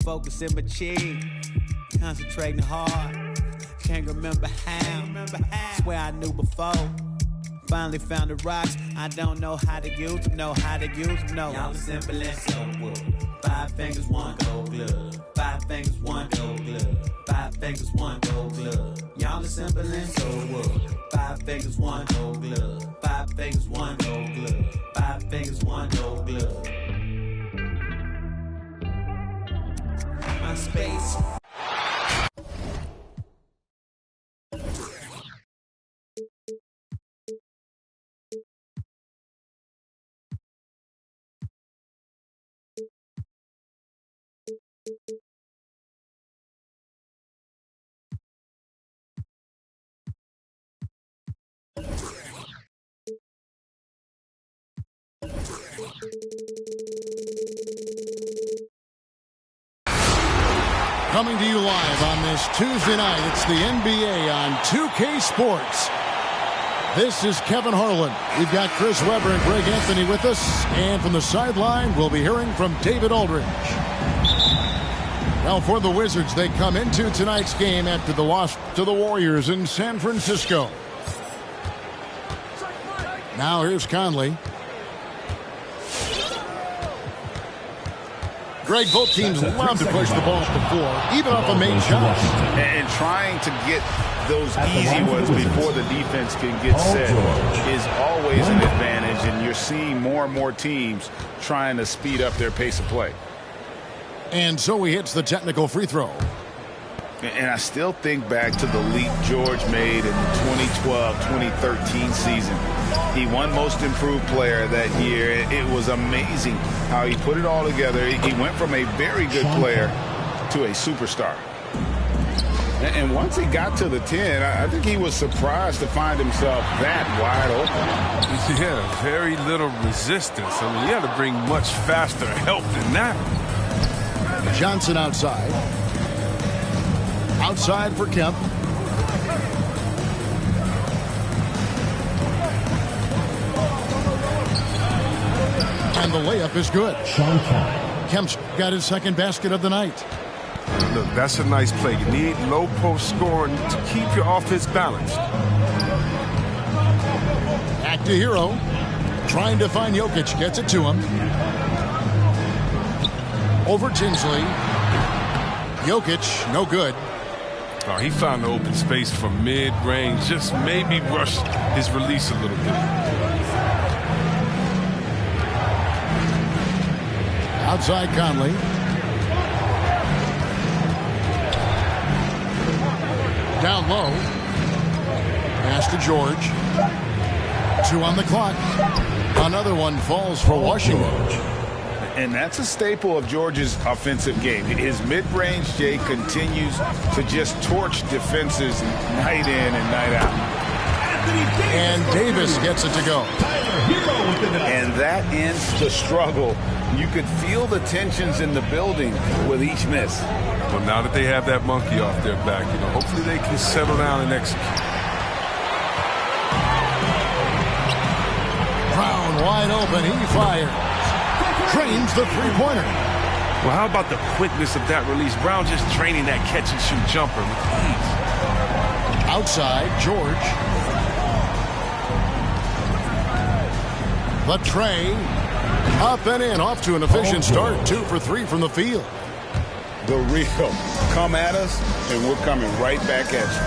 focus in my cheek. Concentrating hard. Can't remember how. Swear I knew before. Finally found the rocks. I don't know how to use them. Know how to use them. No. Y'all are simple and so wood. 5 fingers, 1 gold glove. 5 fingers, 1 gold glove. 5 fingers, 1 gold glove. Y'all are simple and so wood. 5 fingers, 1 gold glove. 5 fingers, 1 gold glove. 5 fingers, 1 gold glove. My space. Coming to you live on this Tuesday night, it's the NBA on 2K Sports. This is Kevin Harlan. We've got Chris Webber and Greg Anthony with us. And from the sideline, we'll be hearing from David Aldridge. Well, for the Wizards, they come into tonight's game after the loss to the Warriors in San Francisco. Now here's Conley. Greg, both teams love to push the ball up the floor, even off a main shot. And trying to get those easy ones before the defense can get set is always an advantage, and you're seeing more and more teams trying to speed up their pace of play. And so he hits the technical free throw. And I still think back to the leap George made in the 2012-2013 season. He won Most Improved Player that year. It was amazing how he put it all together. He went from a very good player to a superstar. And once he got to the 10, I think he was surprised to find himself that wide open. Yeah, very little resistance. I mean, you had to bring much faster help than that. Johnson outside. Outside for Kemp. And the layup is good. Kemp's got his second basket of the night. Look, that's a nice play. You need low post scoring to keep your offense balanced. Back to Hero. Trying to find Jokic. Gets it to him. Over Tinsley. Jokic, no good. Oh, he found the open space from mid-range. Just maybe rushed his release a little bit. Outside Conley. Down low. Pass to George. 2 on the clock. Another one falls for Washington. And that's a staple of George's offensive game. His mid-range J continues to just torch defenses night in and night out. And Davis gets it to go. And that ends the struggle. You could feel the tensions in the building with each miss. Well, now that they have that monkey off their back, hopefully they can settle down and execute. Brown wide open. He fires. Trains the three-pointer. Well, how about the quickness of that release? Brown just training that catch-and-shoot jumper with ease. Outside, George. The tray. Up and in. Off to an efficient start. 2 for 3 from the field. The real. Come at us, and we're coming right back at you.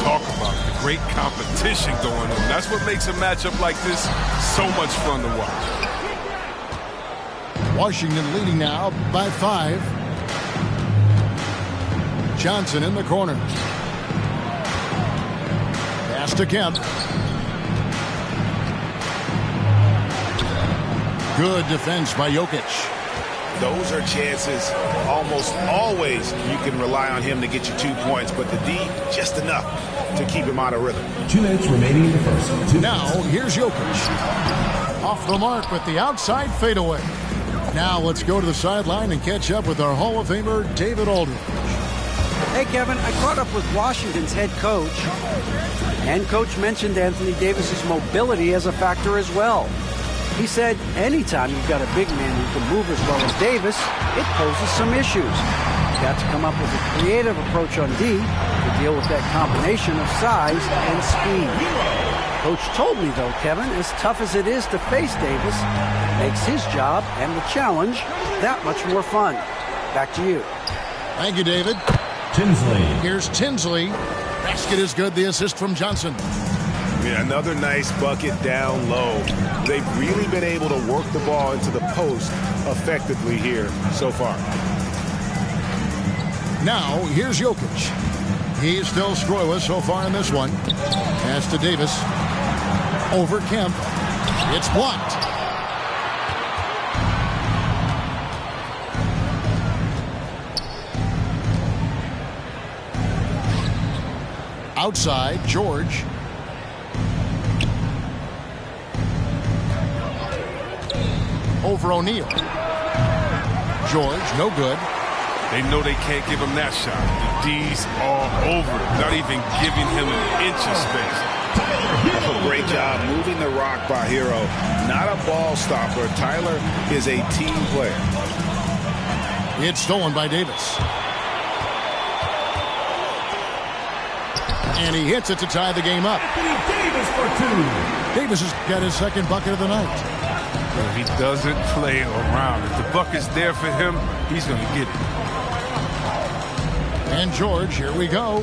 Talk about the great competition going on. That's what makes a matchup like this so much fun to watch. Washington leading now by 5. Johnson in the corner. Pass to Kemp. Good defense by Jokic. Those are chances almost always you can rely on him to get you 2 points, but the D, just enough to keep him out of rhythm. 2 minutes remaining in the first. Now, here's Jokic. Off the mark with the outside fadeaway. Now let's go to the sideline and catch up with our Hall of Famer, David Aldridge. Hey, Kevin, I caught up with Washington's head coach. And coach mentioned Anthony Davis's mobility as a factor as well. He said anytime you've got a big man who can move as well as Davis, it poses some issues. You've got to come up with a creative approach on D to deal with that combination of size and speed. Coach told me, though, Kevin, as tough as it is to face Davis, it makes his job and the challenge that much more fun. Back to you. Thank you, David. Tinsley. Here's Tinsley. Basket is good. The assist from Johnson. Yeah, another nice bucket down low. They've really been able to work the ball into the post effectively here so far. Now, here's Jokic. He's still scoreless so far in this one. Pass to Davis. Over Kemp. It's blocked. Outside, George. Over O'Neal. George, no good. They know they can't give him that shot. The D's all over it, not even giving him an inch of space. Great job moving the rock by Hero. Not a ball stopper. Tyler is a team player. It's stolen by Davis. And he hits it to tie the game up. Davis for two. Davis has got his second bucket of the night. He doesn't play around. If the bucket's there for him, he's going to get it. And George, here we go.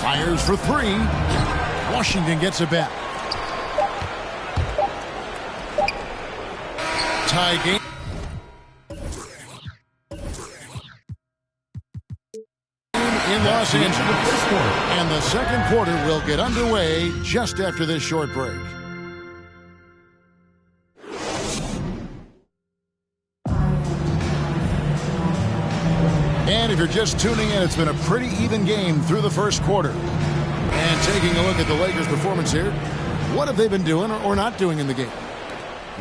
Fires for three. Washington gets it back. Tie game. In Los Angeles. And the second quarter will get underway just after this short break. And if you're just tuning in, it's been a pretty even game through the first quarter. And taking a look at the Lakers' performance here, what have they been doing or not doing in the game?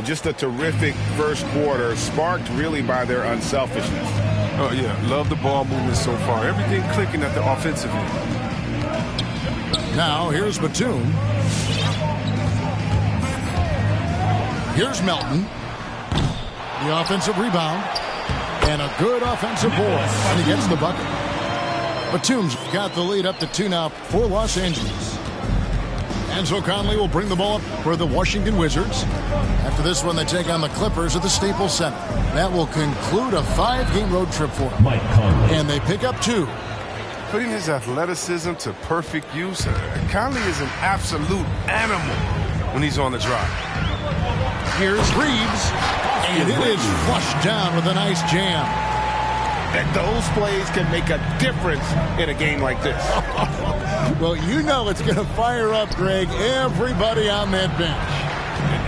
Just a terrific first quarter, sparked really by their unselfishness. Oh, yeah. Love the ball movement so far. Everything clicking at the offensive end. Now, here's Batum. Here's Melton. The offensive rebound. And a good offensive board. And he gets the bucket. Batum's got the lead up to 2 now for Los Angeles. Enzo Conley will bring the ball up for the Washington Wizards. After this one, they take on the Clippers at the Staples Center. That will conclude a 5-game road trip for them. Mike Conley. And they pick up 2. Putting his athleticism to perfect use, Conley is an absolute animal when he's on the drive. Here's Reeves. And it is flushed down with a nice jam. And those plays can make a difference in a game like this. Well, you know it's going to fire up, Greg, everybody on that bench.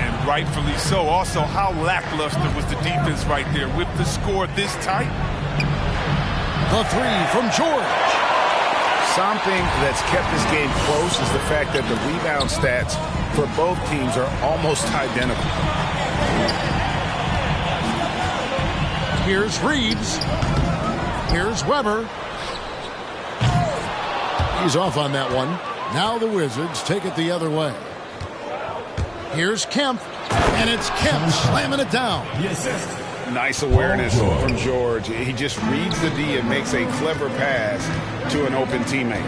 And rightfully so. Also, how lackluster was the defense right there with the score this tight? The three from George. Something that's kept this game close is the fact that the rebound stats for both teams are almost identical. Here's Reeves. Here's Weber. He's off on that one. Now the Wizards take it the other way. Here's Kemp. And it's Kemp slamming it down. Nice awareness from George. He just reads the D and makes a clever pass to an open teammate.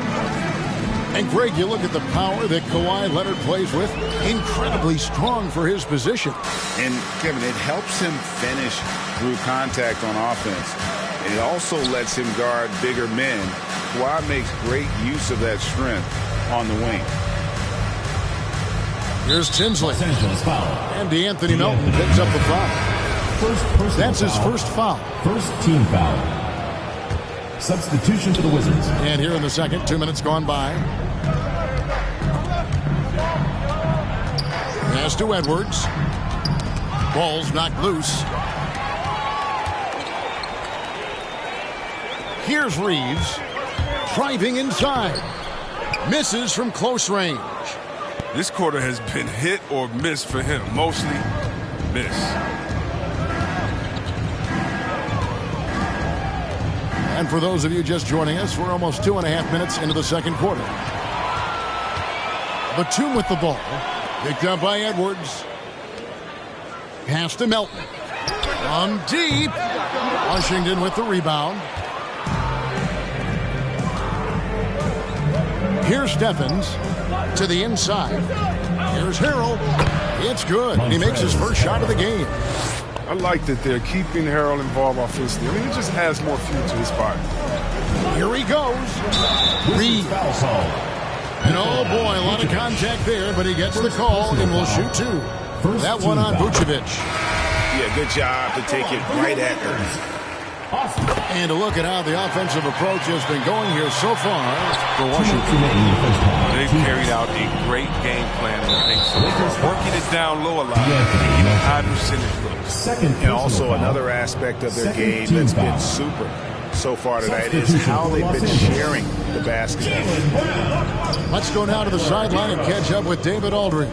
And Greg, you look at the power that Kawhi Leonard plays with. Incredibly strong for his position. And Kevin, it helps him finish through contact on offense. And it also lets him guard bigger men. Kawhi makes great use of that strength on the wing. Here's Tinsley. And DeAnthony Melton picks up the foul. That's his first foul. First team foul. Substitution for the Wizards. And here in the second, 2 minutes gone by. Pass to Edwards. Ball's knocked loose. Here's Reeves. Driving inside. Misses from close range. This quarter has been hit or miss for him. Mostly miss. And for those of you just joining us, we're almost 2.5 minutes into the second quarter. Batum with the ball. Picked up by Edwards. Pass to Melton. From deep. Washington with the rebound. Here's Steffens to the inside. Here's Harrell. It's good. He makes his first shot of the game. I like that they're keeping Harrell involved offensively. I mean, it just adds more fuel to his body. Here he goes. Reed. And oh boy, a lot of contact there, but he gets the call and will shoot two. That one on Vucevic. Yeah, good job to take it right at her. And to look at how the offensive approach has been going here so far for Washington. They've carried out a great game plan in the paint so far. Working it down low a lot, getting high percentage looks. And also another aspect of their game that's been super so far tonight is how they've been sharing the basketball. Let's go now to the sideline and catch up with David Aldridge.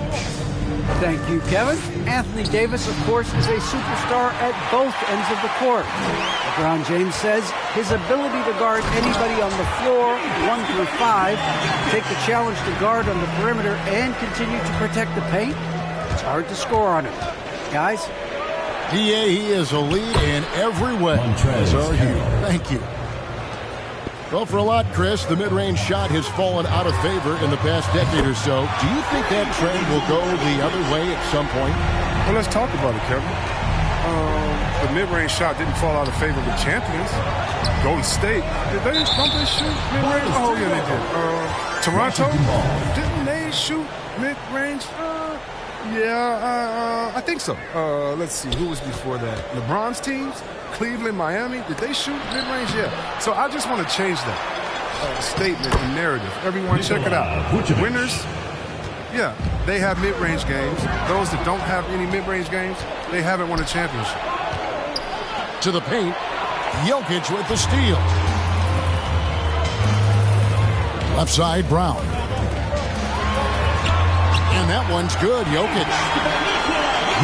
Thank you, Kevin. Anthony Davis, of course, is a superstar at both ends of the court. LeBron James says his ability to guard anybody on the floor, 1 through 5, take the challenge to guard on the perimeter and continue to protect the paint, it's hard to score on him. Guys? PA, he is a lead in every way. So are you. Thank you. Well, for a lot, Chris, the mid-range shot has fallen out of favor in the past decade or so. Do you think that trend will go the other way at some point? Well, let's talk about it, Kevin. The mid-range shot didn't fall out of favor with champions. Golden State, don't they shoot mid-range? Oh, yeah, they did. Toronto, didn't they shoot mid-range? I think so. Let's see, who was before that? LeBron's teams? Cleveland, Miami, did they shoot mid-range? Yeah. So I just want to change that statement and narrative. Everyone check it out. Winners, yeah, they have mid-range games. Those that don't have any mid-range games, they haven't won a championship. To the paint, Jokic with the steal. Left side, Brown. And that one's good, Jokic.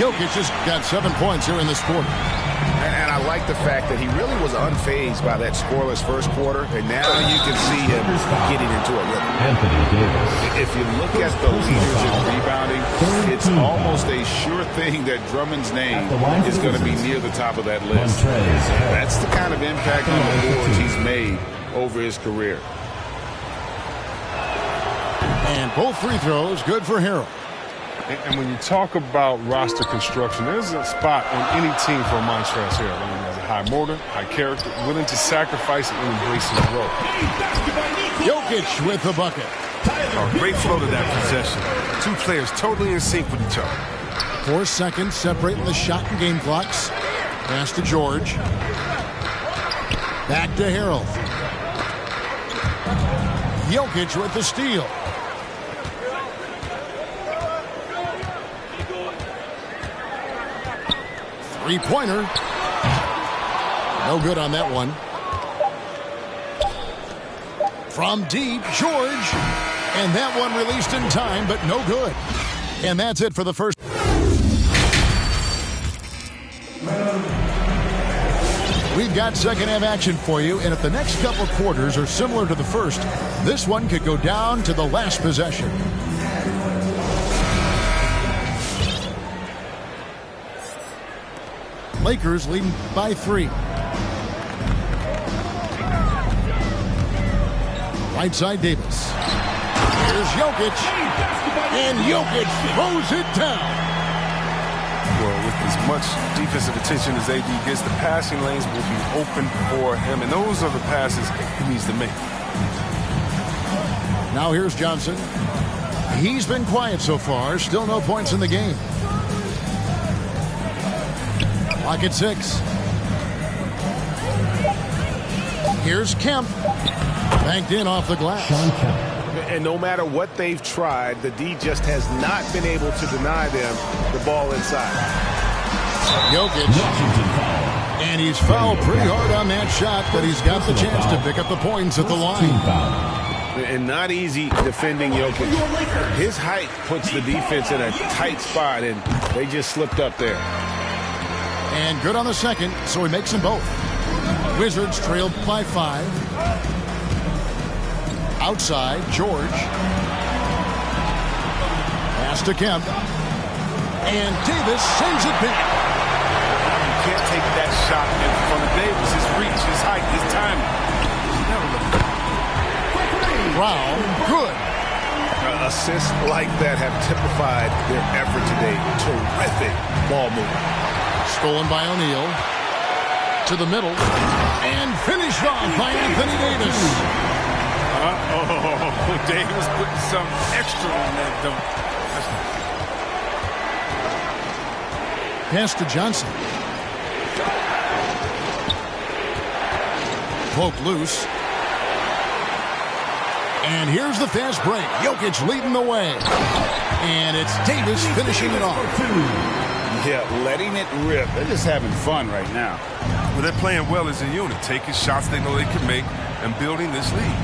Jokic has got 7 points here in this quarter. And I like the fact that he really was unfazed by that scoreless first quarter, and now you can see him getting into a rhythm. Anthony Davis. If you look at the leaders in rebounding, it's almost a sure thing that Drummond's name is going to be near the top of that list. That's the kind of impact on the boards he's made over his career. And both free throws, good for Harrell. And when you talk about roster construction, there's a spot on any team for Montrezl Harrell. I mean, he's a high motor, high character, willing to sacrifice and embrace his role. Jokic with the bucket. Great flow to that possession. Two players totally in sync with each other. 4 seconds separating the shot and game clocks. Pass to George. Back to Harrell. Jokic with the steal. Three-pointer. No good on that one. From deep, George. And that one released in time, but no good. And that's it for the first. We've got second half action for you, and if the next couple quarters are similar to the first, this one could go down to the last possession. Lakers leading by 3. Right side, Davis. Here's Jokic. And Jokic throws it down. Well, with as much defensive attention as AD gets, the passing lanes will be open for him. And those are the passes he needs to make. Now here's Johnson. He's been quiet so far. Still no points in the game. Clock at 6. Here's Kemp. Banked in off the glass. And no matter what they've tried, the D just has not been able to deny them the ball inside. Jokic. And he's fouled pretty hard on that shot, but he's got the chance to pick up the points at the line. And not easy defending Jokic. His height puts the defense in a tight spot, and they just slipped up there. And good on the second, so he makes them both. Wizards trailed by 5. Outside, George. Pass to Kemp. And Davis sends it back. You can't take that shot in front of Davis. His reach, his height, his timing. Brown, good. Assists like that have typified their effort today. Terrific ball movement. Stolen by O'Neal. To the middle. And finished off by Anthony Davis. Davis putting some extra on that dunk. Pass to Johnson. Poke loose. And here's the fast break. Jokic leading the way. And it's Davis finishing it off. Yeah, letting it rip. They're just having fun right now. Well, they're playing well as a unit, taking shots they know they can make and building this lead.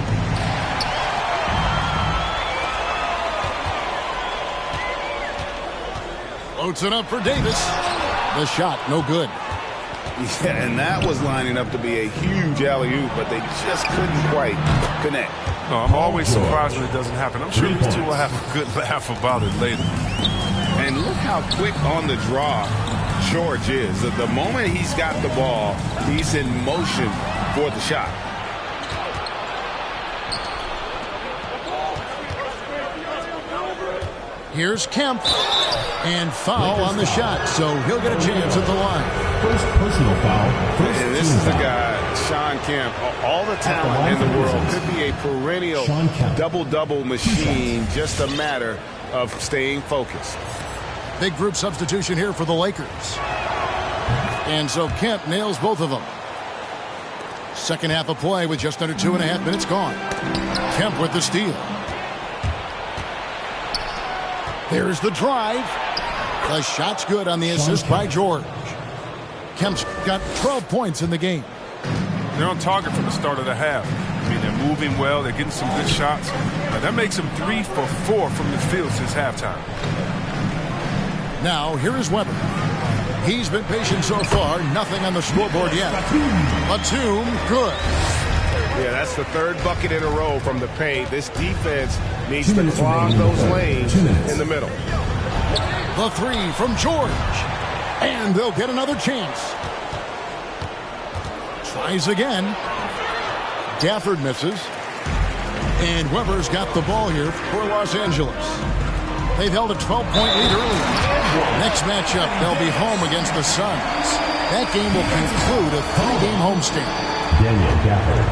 Floats it up for Davis. The shot, no good. Yeah, and that was lining up to be a huge alley-oop, but they just couldn't quite connect. No, I'm always surprised when it doesn't happen. I'm sure these two will have a good laugh about it later. And look how quick on the draw George is. The moment he's got the ball, he's in motion for the shot. Here's Kemp. And foul on the shot, so he'll get a chance at the line. First personal foul. And this is the guy, Shawn Kemp. All the talent in the world. Could be a perennial double-double machine. Just a matter of staying focused. Big group substitution here for the Lakers. And so Kemp nails both of them. Second half of play with just under 2.5 minutes gone. Kemp with the steal. There's the drive. The shot's good on the assist by George. Kemp's got 12 points in the game. They're on target from the start of the half. I mean, they're moving well. They're getting some good shots. Now, that makes them 3 for 4 from the field since halftime. Now, here is Weber. He's been patient so far. Nothing on the scoreboard yet. Batum, good. Yeah, that's the third bucket in a row from the paint. This defense needs to clog those lanes in the middle. The three from George. And they'll get another chance. Tries again. Gafford misses. And Weber's got the ball here for Los Angeles. They've held a 12-point lead earlier. Next matchup, they'll be home against the Suns. That game will conclude a 3-game homestand.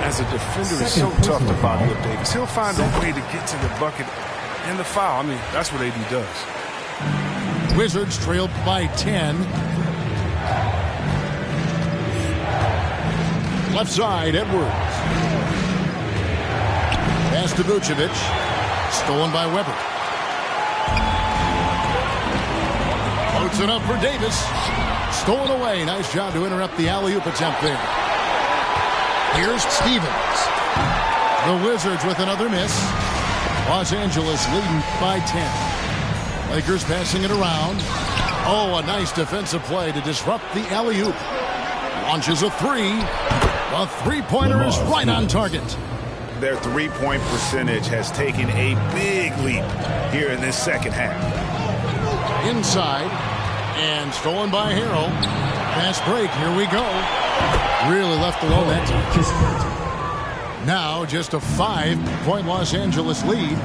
As a defender, it's so tough to body up Davis. He'll find a way to get to the bucket and the foul. I mean, that's what AD does. Wizards trailed by 10. Left side, Edwards. Pass to Vucevic. Stolen by Weber. Floats it up for Davis. Stolen away. Nice job to interrupt the alley-oop attempt there. Here's Stevens. The Wizards with another miss. Los Angeles leading by 10. Lakers passing it around. Oh, a nice defensive play to disrupt the alley-oop. Launches a three. The three-pointer is right on target. Their three-point percentage has taken a big leap here in this second half. Inside. And stolen by Harrell. Fast break. Here we go. Really left alone that time. Now just a 5-point Los Angeles lead.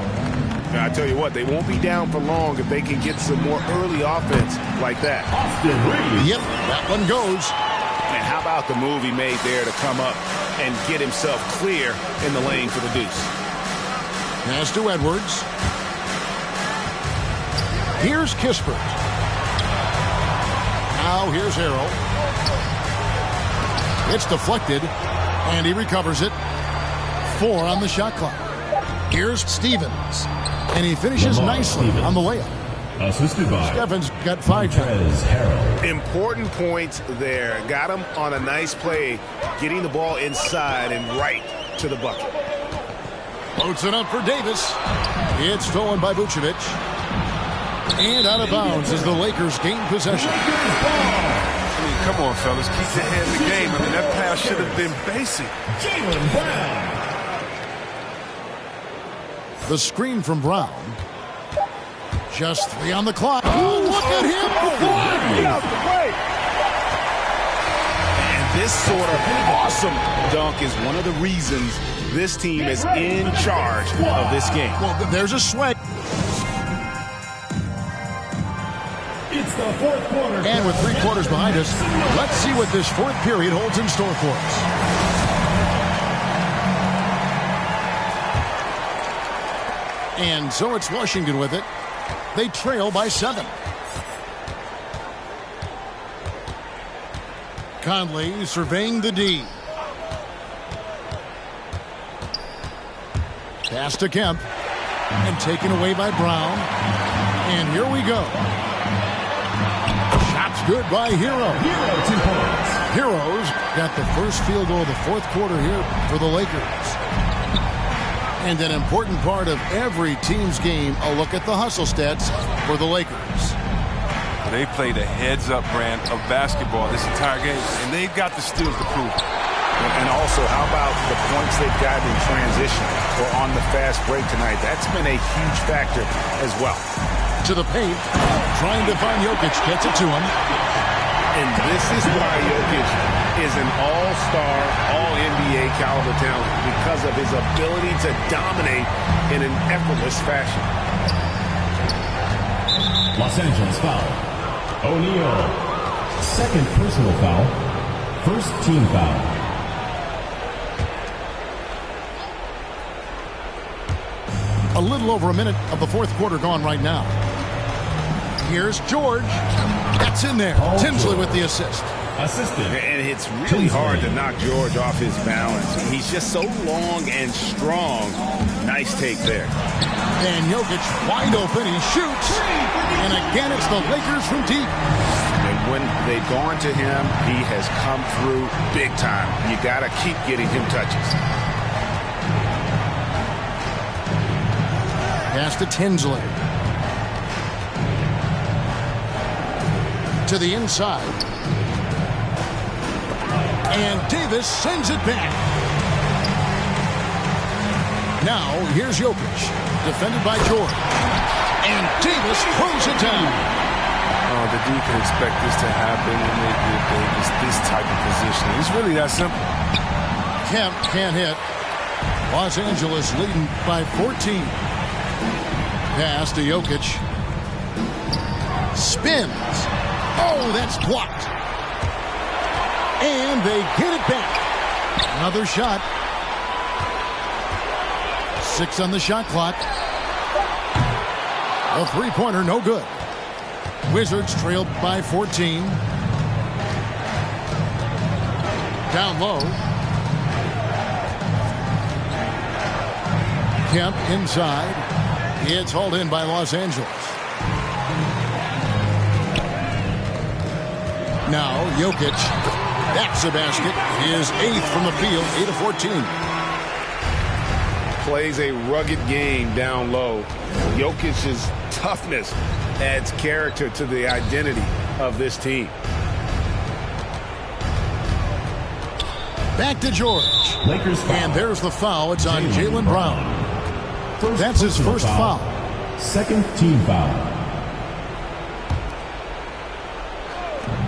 Now, I tell you what, they won't be down for long if they can get some more early offense like that. Yep, that one goes. And how about the move he made there to come up and get himself clear in the lane for the deuce? Pass to Edwards. Here's Kispert. Now here's Harrell. It's deflected, and he recovers it. 4 on the shot clock. Here's Stevens, and he finishes nicely on the layup. Assisted by Stevens got 5 Montrezl Harrell. Important points there. Got him on a nice play, getting the ball inside and right to the bucket. Floats it up for Davis. It's stolen by Vucevic. And out of bounds as the Lakers gain possession. I mean, come on, fellas. Keep your head in the game. I mean, that pass should have been basic. Jaylen Brown. The screen from Brown. Just 3 on the clock. Oh, look at him! Get out the way! And this sort of awesome dunk is one of the reasons this team is in charge of this game. Well, there's a sway. It's the fourth quarter. And with 3 quarters behind us, let's see what this fourth period holds in store for us. And so it's Washington with it. They trail by 7. Conley surveying the D. Pass to Kemp. And taken away by Brown. And here we go. Shot's good by Hero. Hero 2 points. Heroes got the first field goal of the fourth quarter here for the Lakers. And an important part of every team's game, a look at the hustle stats for the Lakers. They played a heads-up brand of basketball this entire game, and they've got the skills to prove it. And also, how about the points they've gotten in transition or on the fast break tonight? That's been a huge factor as well. To the paint, trying to find Jokic, gets it to him. And this is why Jokic is an all-star, all-NBA caliber talent, because of his ability to dominate in an effortless fashion. Los Angeles foul. O'Neal. Second personal foul. First team foul. A little over a minute of the fourth quarter gone right now. Here's George. That's in there. Tinsley with the assist. Assisted. And it's really hard to knock George off his balance. He's just so long and strong. Nice take there. And Jokic wide open. He shoots. And again, it's the Lakers from deep. And when they've gone to him, he has come through big time. You got to keep getting him touches. Pass to Tinsley. To the inside. And Davis sends it back. Now, here's Jokic. Defended by George. And Davis throws it down. Oh, the D can expect this to happen when they give Davis this type of position. It's really that simple. Kemp can't hit. Los Angeles leading by 14. Pass to Jokic. Spins. Oh, that's blocked. And they get it back. Another shot. 6 on the shot clock. A three-pointer, no good. Wizards trailed by 14. Down low. Kemp inside. It's hauled in by Los Angeles. Now, Jokic. That's a basket. His 8th from the field, 8 of 14. Plays a rugged game down low. Jokic's toughness adds character to the identity of this team. Back to George. Lakers foul. And there's the foul. It's on Jaylen Brown. That's his first foul. Second team foul.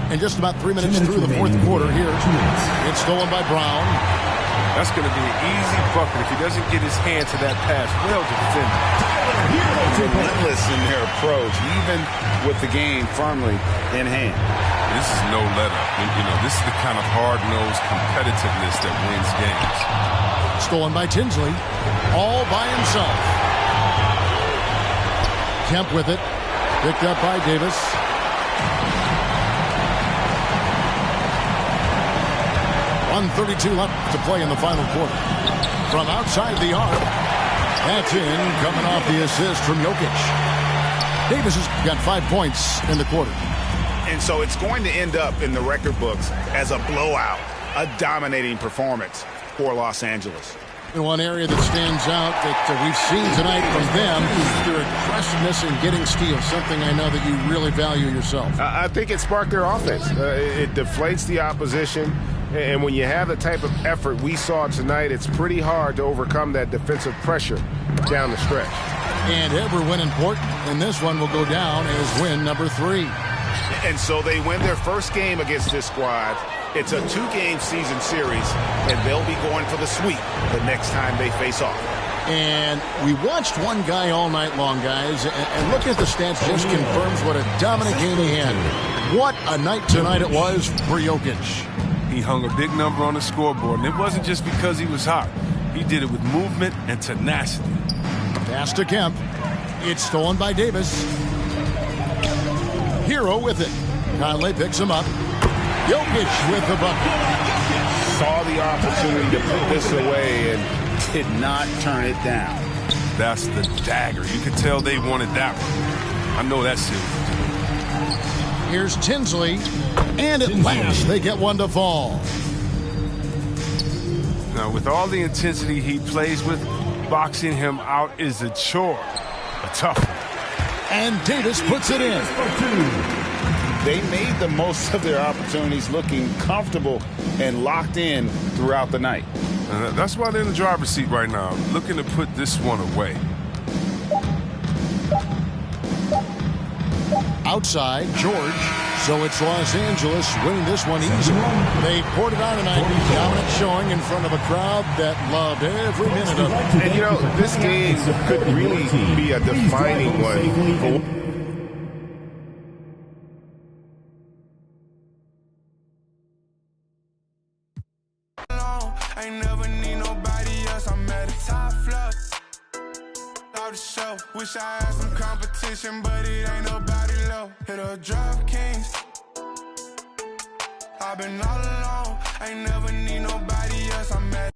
And just about 3 minutes through the fourth quarter here. It's stolen by Brown. That's going to be an easy bucket if he doesn't get his hand to that pass. Well defended. Relentless in their approach, even with the game firmly in hand. This is no let-up. You know, this is the kind of hard-nosed competitiveness that wins games. Stolen by Tinsley. All by himself. Kemp with it. Picked up by Davis. .132 left to play in the final quarter. From outside the arc. That's in, coming off the assist from Jokic. Davis has got 5 points in the quarter. And so it's going to end up in the record books as a blowout, a dominating performance for Los Angeles. And one area that stands out that we've seen tonight from them is their aggressiveness in getting steals, something I know that you really value yourself. I think it sparked their offense. It deflates the opposition. And when you have the type of effort we saw tonight, it's pretty hard to overcome that defensive pressure down the stretch. And every win important, and this one will go down as win number 3. And so they win their first game against this squad. It's a 2-game season series, and they'll be going for the sweep the next time they face off. And we watched one guy all night long, guys, and look at the stats, just confirms what a dominant game he had. What a night tonight it was for Jokic. He hung a big number on the scoreboard, and it wasn't just because he was hot. He did it with movement and tenacity. Pass to Kemp. It's stolen by Davis. Hero with it. Conley picks him up. Jokic with the bucket. Saw the opportunity to put this away and did not turn it down. That's the dagger. You could tell they wanted that one. I know that's serious. Here's Tinsley. And at last, they get one to fall. Now, with all the intensity he plays with, boxing him out is a chore. A tough one. And Davis puts it in. They made the most of their opportunities, looking comfortable and locked in throughout the night. That's why they're in the driver's seat right now, looking to put this one away. Outside, George. So it's Los Angeles winning this one easily. They poured it on tonight. Dominant showing in front of a crowd that loved every minute of it. And, you know, this game could really be a defining one. I never need nobody else. I'm at the top floor. The show. Wish I had some competition, but it ain't nobody low. Hit a drug kings. I've been all alone. I never need nobody else. I'm at